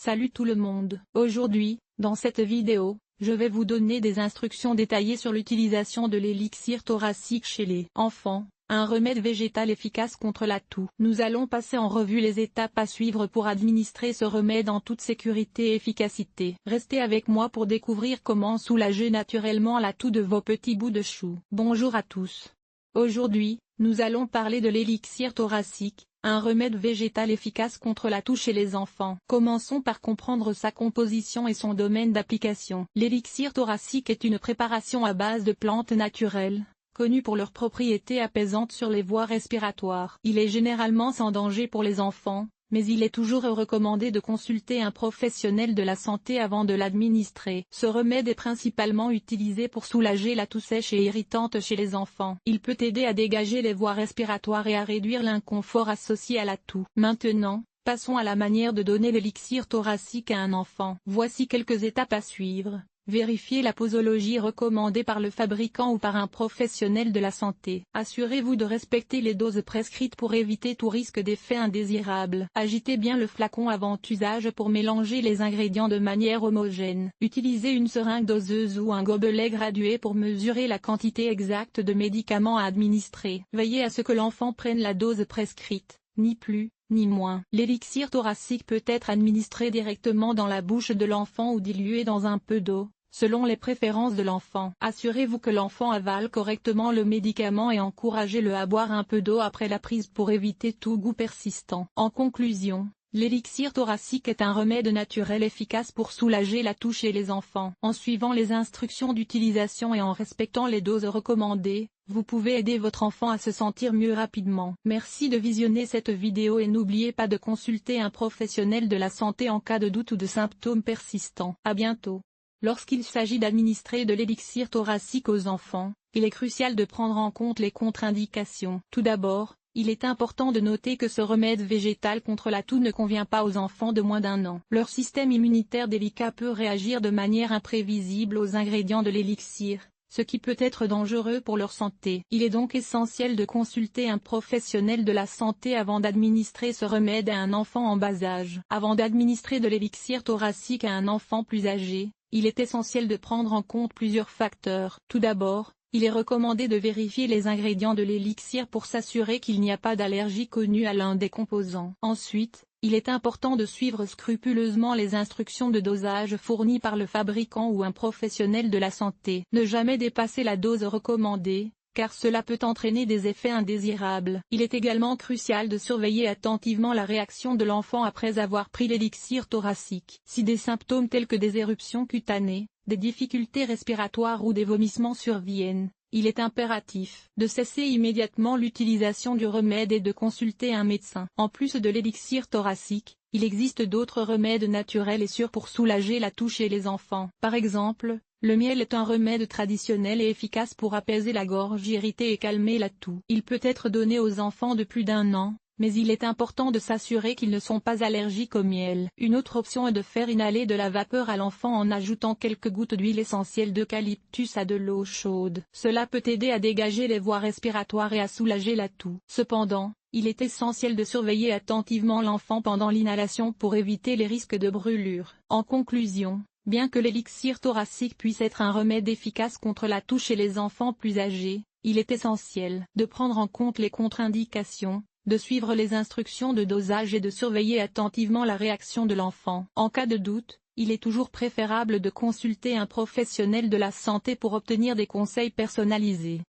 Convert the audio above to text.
Salut tout le monde. Aujourd'hui, dans cette vidéo, je vais vous donner des instructions détaillées sur l'utilisation de l'élixir thoracique chez les enfants, un remède végétal efficace contre la toux. Nous allons passer en revue les étapes à suivre pour administrer ce remède en toute sécurité et efficacité. Restez avec moi pour découvrir comment soulager naturellement la toux de vos petits bouts de chou. Bonjour à tous. Aujourd'hui, nous allons parler de l'élixir thoracique, un remède végétal efficace contre la toux chez les enfants. Commençons par comprendre sa composition et son domaine d'application. L'élixir thoracique est une préparation à base de plantes naturelles, connue pour leurs propriétés apaisantes sur les voies respiratoires. Il est généralement sans danger pour les enfants, mais il est toujours recommandé de consulter un professionnel de la santé avant de l'administrer. Ce remède est principalement utilisé pour soulager la toux sèche et irritante chez les enfants. Il peut aider à dégager les voies respiratoires et à réduire l'inconfort associé à la toux. Maintenant, passons à la manière de donner l'élixir thoracique à un enfant. Voici quelques étapes à suivre. Vérifiez la posologie recommandée par le fabricant ou par un professionnel de la santé. Assurez-vous de respecter les doses prescrites pour éviter tout risque d'effet indésirable. Agitez bien le flacon avant usage pour mélanger les ingrédients de manière homogène. Utilisez une seringue doseuse ou un gobelet gradué pour mesurer la quantité exacte de médicaments à administrer. Veillez à ce que l'enfant prenne la dose prescrite, ni plus, ni moins. L'élixir thoracique peut être administré directement dans la bouche de l'enfant ou dilué dans un peu d'eau, selon les préférences de l'enfant. Assurez-vous que l'enfant avale correctement le médicament et encouragez-le à boire un peu d'eau après la prise pour éviter tout goût persistant. En conclusion, l'élixir thoracique est un remède naturel efficace pour soulager la toux chez les enfants. En suivant les instructions d'utilisation et en respectant les doses recommandées, vous pouvez aider votre enfant à se sentir mieux rapidement. Merci de visionner cette vidéo et n'oubliez pas de consulter un professionnel de la santé en cas de doute ou de symptômes persistants. À bientôt. Lorsqu'il s'agit d'administrer de l'élixir thoracique aux enfants, il est crucial de prendre en compte les contre-indications. Tout d'abord, il est important de noter que ce remède végétal contre la toux ne convient pas aux enfants de moins d'1 an. Leur système immunitaire délicat peut réagir de manière imprévisible aux ingrédients de l'élixir, ce qui peut être dangereux pour leur santé. Il est donc essentiel de consulter un professionnel de la santé avant d'administrer ce remède à un enfant en bas âge. Avant d'administrer de l'élixir thoracique à un enfant plus âgé, il est essentiel de prendre en compte plusieurs facteurs. Tout d'abord, il est recommandé de vérifier les ingrédients de l'élixir pour s'assurer qu'il n'y a pas d'allergie connue à l'un des composants. Ensuite, il est important de suivre scrupuleusement les instructions de dosage fournies par le fabricant ou un professionnel de la santé. Ne jamais dépasser la dose recommandée, car cela peut entraîner des effets indésirables. Il est également crucial de surveiller attentivement la réaction de l'enfant après avoir pris l'élixir thoracique. Si des symptômes tels que des éruptions cutanées, des difficultés respiratoires ou des vomissements surviennent, il est impératif de cesser immédiatement l'utilisation du remède et de consulter un médecin. En plus de l'élixir thoracique, il existe d'autres remèdes naturels et sûrs pour soulager la toux chez les enfants. Par exemple, le miel est un remède traditionnel et efficace pour apaiser la gorge irritée et calmer la toux. Il peut être donné aux enfants de plus d'1 an, mais il est important de s'assurer qu'ils ne sont pas allergiques au miel. Une autre option est de faire inhaler de la vapeur à l'enfant en ajoutant quelques gouttes d'huile essentielle d'eucalyptus à de l'eau chaude. Cela peut aider à dégager les voies respiratoires et à soulager la toux. Cependant, il est essentiel de surveiller attentivement l'enfant pendant l'inhalation pour éviter les risques de brûlure. En conclusion, bien que l'élixir thoracique puisse être un remède efficace contre la toux chez les enfants plus âgés, il est essentiel de prendre en compte les contre-indications, de suivre les instructions de dosage et de surveiller attentivement la réaction de l'enfant. En cas de doute, il est toujours préférable de consulter un professionnel de la santé pour obtenir des conseils personnalisés.